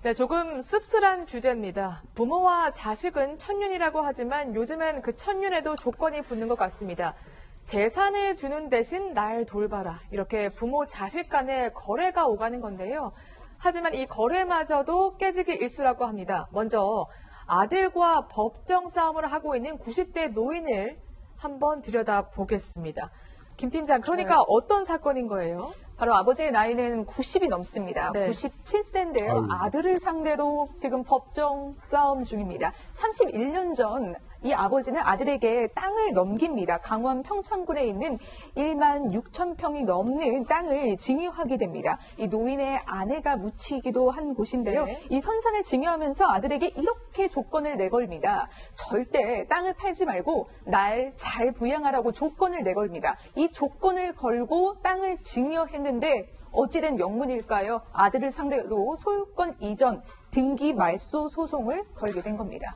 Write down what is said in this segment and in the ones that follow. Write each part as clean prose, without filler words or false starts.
네, 조금 씁쓸한 주제입니다. 부모와 자식은 천륜이라고 하지만 요즘엔 그 천륜에도 조건이 붙는 것 같습니다. 재산을 주는 대신 날 돌봐라. 이렇게 부모 자식 간의 거래가 오가는 건데요. 하지만 이 거래마저도 깨지기 일쑤라고 합니다. 먼저 아들과 법정 싸움을 하고 있는 90대 노인을 한번 들여다보겠습니다. 김 팀장, 그러니까 어떤 사건인 거예요? 바로 아버지의 나이는 90이 넘습니다. 네. 97세인데요. 아들을 상대로 지금 법정 싸움 중입니다. 31년 전 이 아버지는 아들에게 땅을 넘깁니다. 강원 평창군에 있는 1만 6천 평이 넘는 땅을 증여하게 됩니다. 이 노인의 아내가 묻히기도 한 곳인데요. 네. 이 선산을 증여하면서 아들에게 이렇게 조건을 내걸입니다. 절대 땅을 팔지 말고 날 잘 부양하라고 조건을 내걸입니다. 이 조건을 걸고 땅을 증여했는데 어찌된 영문일까요? 아들을 상대로 소유권 이전, 등기 말소 소송을 걸게 된 겁니다.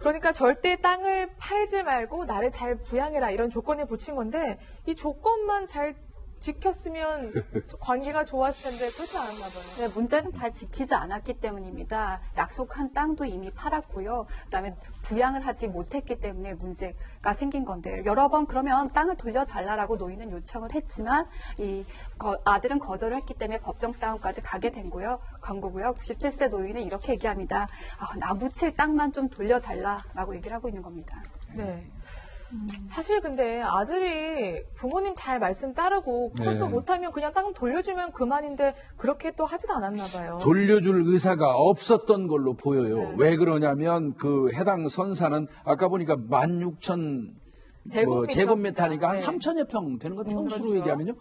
그러니까 절대 땅을 팔지 말고 나를 잘 부양해라 이런 조건을 붙인 건데 이 조건만 잘 지켰으면 관계가 좋았을 텐데 그렇지 않았나 봐요. 네, 문제는 잘 지키지 않았기 때문입니다. 약속한 땅도 이미 팔았고요. 그다음에 부양을 하지 못했기 때문에 문제가 생긴 건데요. 여러 번 그러면 땅을 돌려달라고 노인은 요청을 했지만 아들은 거절을 했기 때문에 법정 싸움까지 가게 된 거고요. 97세 노인은 이렇게 얘기합니다. 나 묻힐 땅만 좀 돌려달라라고 얘기를 하고 있는 겁니다. 네. 사실 근데 아들이 부모님 잘 말씀 따르고 그것도 못하면 그냥 땅 돌려주면 그만인데 그렇게 또 하지도 않았나 봐요. 돌려줄 의사가 없었던 걸로 보여요. 왜 그러냐면 그 해당 선사는 아까 보니까 16,000 제곱미터니까 한 3천여 평 되는 거 평수로 그렇죠. 얘기하면요.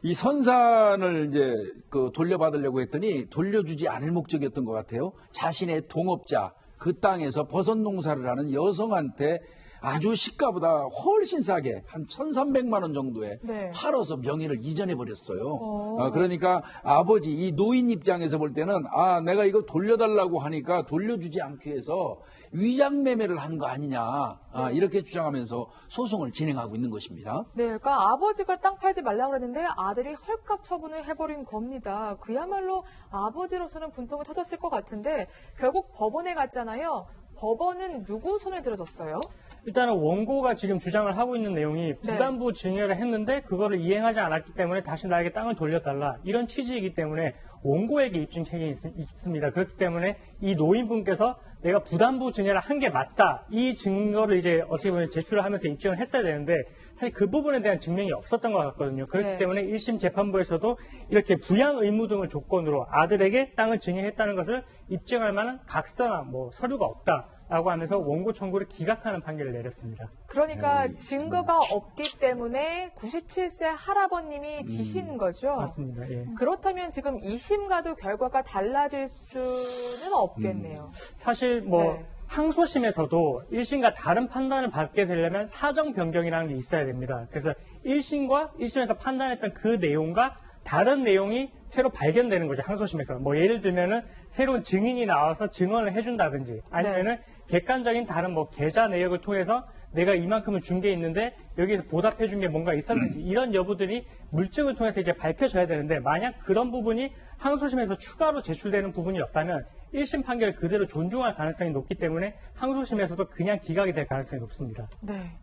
이 선산을 이제 그 돌려받으려고 했더니 돌려주지 않을 목적이었던 것 같아요. 자신의 동업자 그 땅에서 버섯 농사를 하는 여성한테 아주 시가보다 훨씬 싸게 한 1,300만 원 정도에 팔아서 명의를 이전해 버렸어요. 그러니까 아버지 이 노인 입장에서 볼 때는 내가 이거 돌려달라고 하니까 돌려주지 않기 위해서 위장 매매를 한 거 아니냐 이렇게 주장하면서 소송을 진행하고 있는 것입니다. 네, 그러니까 아버지가 땅 팔지 말라고 그랬는데 아들이 헐값 처분을 해버린 겁니다. 그야말로 아버지로서는 분통이 터졌을 것 같은데 결국 법원에 갔잖아요. 법원은 누구 손을 들어줬어요? 일단은 원고가 지금 주장을 하고 있는 내용이 부담부 증여를 했는데 그거를 이행하지 않았기 때문에 다시 나에게 땅을 돌려달라 이런 취지이기 때문에 원고에게 입증 책임이 있습니다. 그렇기 때문에 이 노인분께서 내가 부담부 증여를 한 게 맞다 이 증거를 이제 어떻게 보면 제출을 하면서 입증을 했어야 되는데 사실 그 부분에 대한 증명이 없었던 것 같거든요. 그렇기 때문에 1심 재판부에서도 이렇게 부양 의무 등을 조건으로 아들에게 땅을 증여했다는 것을 입증할 만한 각서나 서류가 없다. 라고 하면서 원고 청구를 기각하는 판결을 내렸습니다. 그러니까 증거가 없기 때문에 97세 할아버님이 지시는 거죠? 맞습니다. 예. 그렇다면 지금 2심과도 결과가 달라질 수는 없겠네요. 사실 항소심에서도 1심과 다른 판단을 받게 되려면 사정 변경이라는 게 있어야 됩니다. 그래서 1심과 1심에서 판단했던 그 내용과 다른 내용이 새로 발견되는 거죠. 항소심에서. 예를 들면은 새로운 증인이 나와서 증언을 해준다든지 아니면은 객관적인 다른 계좌 내역을 통해서 내가 이만큼을 준 게 있는데 여기에서 보답해 준 게 뭔가 있었는지 이런 여부들이 물증을 통해서 이제 밝혀져야 되는데 만약 그런 부분이 항소심에서 추가로 제출되는 부분이 없다면 1심 판결을 그대로 존중할 가능성이 높기 때문에 항소심에서도 그냥 기각이 될 가능성이 높습니다. 네.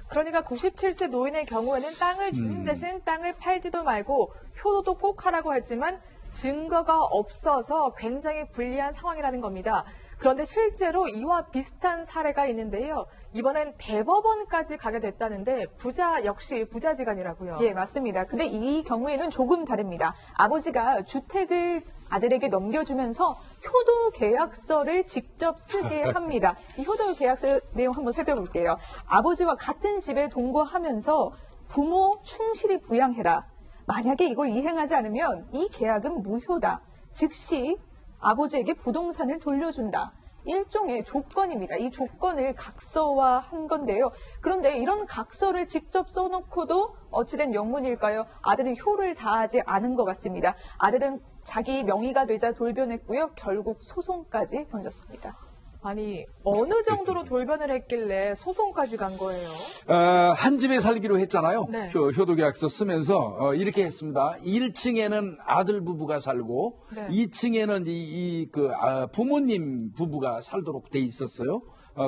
그러니까 97세 노인의 경우에는 땅을 주는 대신 땅을 팔지도 말고 효도도 꼭 하라고 했지만 증거가 없어서 굉장히 불리한 상황이라는 겁니다. 그런데 실제로 이와 비슷한 사례가 있는데요. 이번엔 대법원까지 가게 됐다는데 부자 역시 부자지간이라고요. 예, 맞습니다. 근데 이 경우에는 조금 다릅니다. 아버지가 주택을 아들에게 넘겨주면서 효도 계약서를 직접 쓰게 합니다. 이 효도 계약서 내용 한번 살펴볼게요. 아버지와 같은 집에 동거하면서 부모 충실히 부양해라. 만약에 이걸 이행하지 않으면 이 계약은 무효다. 즉시 아버지에게 부동산을 돌려준다. 일종의 조건입니다. 이 조건을 각서화한 건데요. 그런데 이런 각서를 직접 써놓고도 어찌된 영문일까요? 아들은 효를 다하지 않은 것 같습니다. 아들은 자기 명의가 되자 돌변했고요. 결국 소송까지 번졌습니다. 아니, 어느 정도로 돌변을 했길래 소송까지 간 거예요? 한 집에 살기로 했잖아요. 네. 효도계약서 쓰면서 이렇게 했습니다. 1층에는 아들 부부가 살고 네. 2층에는 부모님 부부가 살도록 돼 있었어요.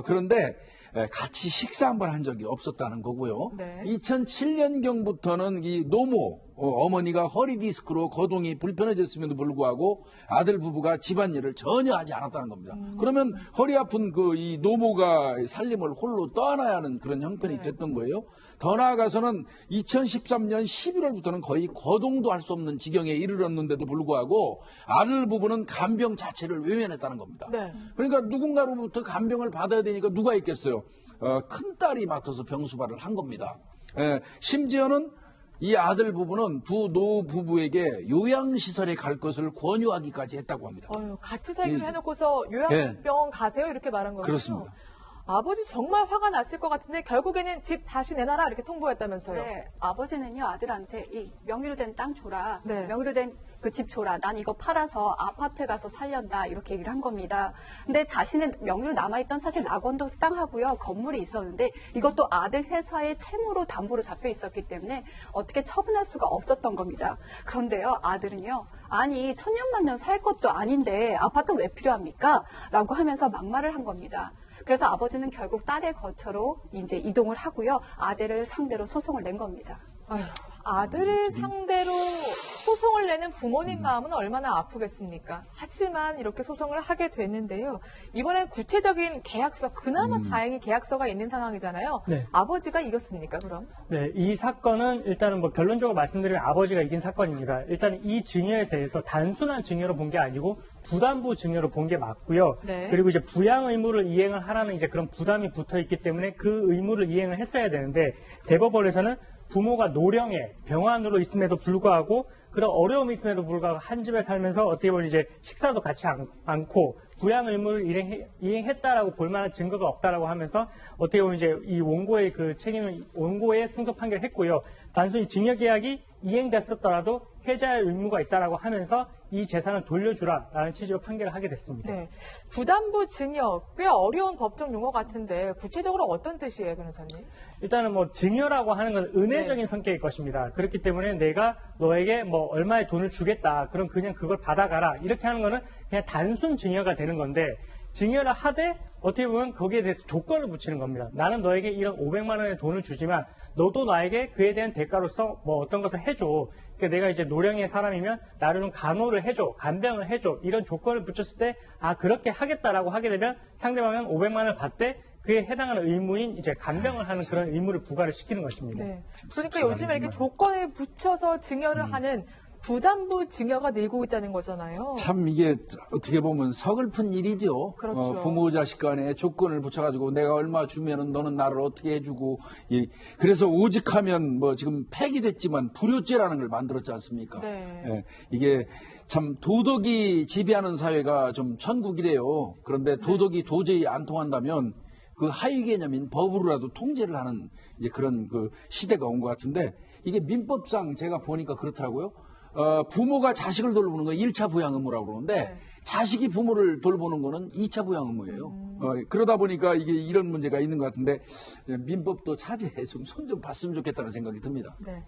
그런데 같이 식사 한 번 한 적이 없었다는 거고요. 네. 2007년경부터는 이 노모 어머니가 허리 디스크로 거동이 불편해졌음에도 불구하고 아들 부부가 집안일을 전혀 하지 않았다는 겁니다. 그러면 허리 아픈 이 노모가 살림을 홀로 떠안아야 하는 그런 형편이 됐던 거예요. 더 나아가서는 2013년 11월부터는 거의 거동도 할 수 없는 지경에 이르렀는데도 불구하고 아들 부부는 간병 자체를 외면했다는 겁니다. 네. 그러니까 누군가로부터 간병을 받아야 되니까 누가 있겠어요? 큰딸이 맡아서 병수발을 한 겁니다. 심지어는 이 아들 부부는 두 노 부부에게 요양시설에 갈 것을 권유하기까지 했다고 합니다. 같이 살기로 해놓고서 요양병원 가세요 이렇게 말한 거죠. 그렇습니다. 아버지 정말 화가 났을 것 같은데 결국에는 집 다시 내놔라 이렇게 통보했다면서요. 네, 아버지는요 아들한테 이 명의로 된 땅 줘라, 네. 명의로 된 그 집 줘라, 난 이거 팔아서 아파트 가서 살련다 이렇게 얘기를 한 겁니다. 근데 자신의 명의로 남아있던 사실 낙원도 땅하고요 건물이 있었는데 이것도 아들 회사의 채무로 담보로 잡혀 있었기 때문에 어떻게 처분할 수가 없었던 겁니다. 그런데요 아들은요 아니 천년만년 살 것도 아닌데 아파트 왜 필요합니까? 라고 하면서 막말을 한 겁니다. 그래서 아버지는 결국 딸의 거처로 이제 이동을 하고요. 아들을 상대로 소송을 낸 겁니다. 아휴, 아들을 상대로 소송을 내는 부모님 마음은 얼마나 아프겠습니까? 하지만 이렇게 소송을 하게 됐는데요. 이번엔 구체적인 계약서, 그나마 다행히 계약서가 있는 상황이잖아요. 네. 아버지가 이겼습니까, 그럼? 네, 이 사건은 일단은 결론적으로 말씀드리면 아버지가 이긴 사건입니다. 일단 이 증여에 대해서 단순한 증여로 본 게 아니고 부담부 증여로 본 게 맞고요. 네. 그리고 이제 부양 의무를 이행을 하라는 이제 그런 부담이 붙어 있기 때문에 그 의무를 이행을 했어야 되는데 대법원에서는 부모가 노령에 병환으로 있음에도 불구하고 그런 어려움이 있음에도 불구하고 한 집에 살면서 어떻게 보면 이제 식사도 같이 않고 부양 의무를 이행했다라고 볼 만한 증거가 없다라고 하면서 어떻게 보면 이제 이 원고의 그 책임을 원고에 승소 판결을 했고요. 단순히 증여 계약이 이행됐었더라도 해지할 의무가 있다라고 하면서 이 재산을 돌려주라라는 취지로 판결을 하게 됐습니다. 네. 부담부 증여, 꽤 어려운 법적 용어 같은데 구체적으로 어떤 뜻이에요, 변호사님? 일단은 증여라고 하는 건 은혜적인 성격일 것입니다. 그렇기 때문에 내가 너에게 얼마의 돈을 주겠다. 그럼 그냥 그걸 받아가라. 이렇게 하는 거는 그냥 단순 증여가 되는 건데 증여를 하되 어떻게 보면 거기에 대해서 조건을 붙이는 겁니다. 나는 너에게 이런 500만 원의 돈을 주지만 너도 나에게 그에 대한 대가로서 어떤 것을 해줘. 그러니까 내가 이제 노령의 사람이면 나를 좀 간호를 해줘, 간병을 해줘. 이런 조건을 붙였을 때 그렇게 하겠다라고 하게 되면 상대방은 500만 원을 받되 그에 해당하는 의무인 이제 간병을 하는 그런 의무를 부과를 시키는 것입니다. 네. 그러니까 요즘에 이렇게 조건에 붙여서 증여를 하는 부담부 증여가 늘고 있다는 거잖아요. 참 이게 어떻게 보면 서글픈 일이죠. 그렇죠. 부모 자식 간에 조건을 붙여가지고 내가 얼마 주면은 너는 나를 어떻게 해주고 그래서 오직하면 지금 폐기됐지만 불효죄라는 걸 만들었지 않습니까? 네. 예, 이게 참 도덕이 지배하는 사회가 좀 천국이래요. 그런데 도덕이 도저히 안 통한다면 그 하위 개념인 법으로라도 통제를 하는 이제 그런 그 시대가 온 것 같은데 이게 민법상 제가 보니까 그렇더라고요. 부모가 자식을 돌보는 건 1차 부양 의무라고 그러는데 네. 자식이 부모를 돌보는 거는 2차 부양 의무예요. 그러다 보니까 이게 이런 문제가 있는 것 같은데 민법도 차제에 좀 손 좀 봤으면 좋겠다는 생각이 듭니다. 네.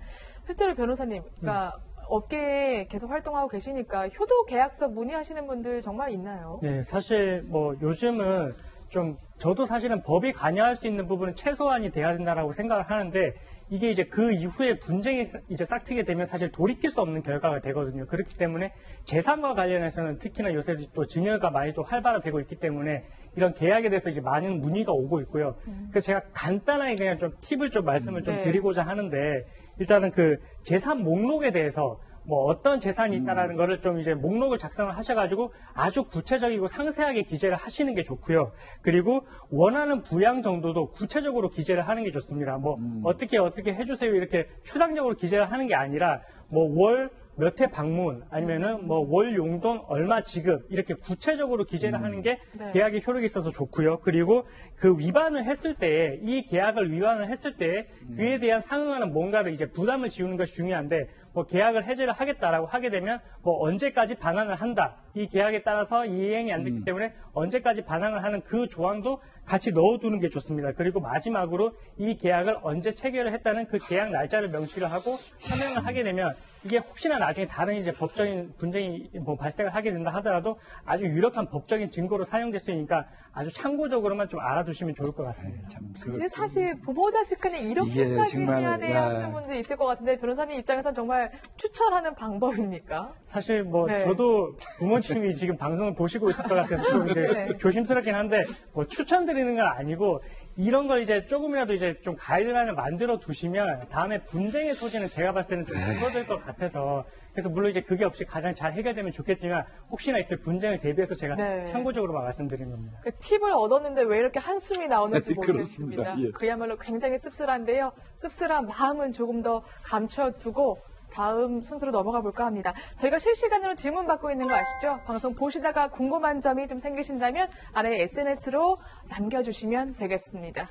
실제로 변호사님, 그러니까 업계에 계속 활동하고 계시니까 효도 계약서 문의하시는 분들 정말 있나요? 네, 사실 요즘은 좀 저도 사실은 법이 관여할 수 있는 부분은 최소한이 돼야 된다라고 생각을 하는데 이게 이제 그 이후에 분쟁이 이제 싹트게 되면 사실 돌이킬 수 없는 결과가 되거든요. 그렇기 때문에 재산과 관련해서는 특히나 요새 또 증여가 많이 또 활발화되고 있기 때문에 이런 계약에 대해서 이제 많은 문의가 오고 있고요. 그래서 제가 간단하게 그냥 좀 팁을 좀 말씀을 좀 네. 드리고자 하는데 일단은 그 재산 목록에 대해서 어떤 재산이 있다라는 거를 좀 이제 목록을 작성을 하셔가지고 아주 구체적이고 상세하게 기재를 하시는 게 좋고요. 그리고 원하는 부양 정도도 구체적으로 기재를 하는 게 좋습니다. 어떻게 해주세요 이렇게 추상적으로 기재를 하는 게 아니라 월 몇 회 방문 아니면은 월 용돈 얼마 지급 이렇게 구체적으로 기재를 하는 게 네. 계약의 효력이 있어서 좋고요. 그리고 그 위반을 했을 때 이 계약을 위반을 했을 때 그에 대한 상응하는 뭔가를 이제 부담을 지우는 것이 중요한데 계약을 해지를 하겠다라고 하게 되면 언제까지 반환을 한다. 이 계약에 따라서 이행이 안 됐기 때문에 언제까지 반환을 하는 그 조항도 같이 넣어두는 게 좋습니다. 그리고 마지막으로 이 계약을 언제 체결을 했다는 그 계약 날짜를 명시를 하고 서명을 하게 되면 이게 혹시나 나중에 다른 이제 법적인 분쟁이 뭐 발생을 하게 된다 하더라도 아주 유력한 법적인 증거로 사용될 수 있으니까 아주 참고적으로만 좀 알아두시면 좋을 것 같습니다. 근데 사실 부모 자식 간에 이렇게까지 정말, 해야 돼 야. 하시는 분들 있을 것 같은데 변호사님 입장에선 정말 추천하는 방법입니까? 사실 뭐 네. 저도 부모님이 지금 방송을 보시고 있을 것 같아서 좀 이제 네. 조심스럽긴 한데 뭐 추천드리는 건 아니고 이런 걸 이제 조금이라도 이제 좀 가이드라인을 만들어 두시면 다음에 분쟁의 소지는 제가 봤을 때는 좀 줄어들 것 같아서 그래서 물론 이제 그게 없이 가장 잘 해결되면 좋겠지만 혹시나 있을 분쟁을 대비해서 제가 네. 참고적으로만 말씀드린 겁니다. 그 팁을 얻었는데 왜 이렇게 한숨이 나오는지 그렇습니다. 모르겠습니다. 예. 그야말로 굉장히 씁쓸한데요. 씁쓸한 마음은 조금 더 감춰두고 다음 순서로 넘어가 볼까 합니다. 저희가 실시간으로 질문 받고 있는 거 아시죠? 방송 보시다가 궁금한 점이 좀 생기신다면 아래 SNS로 남겨주시면 되겠습니다.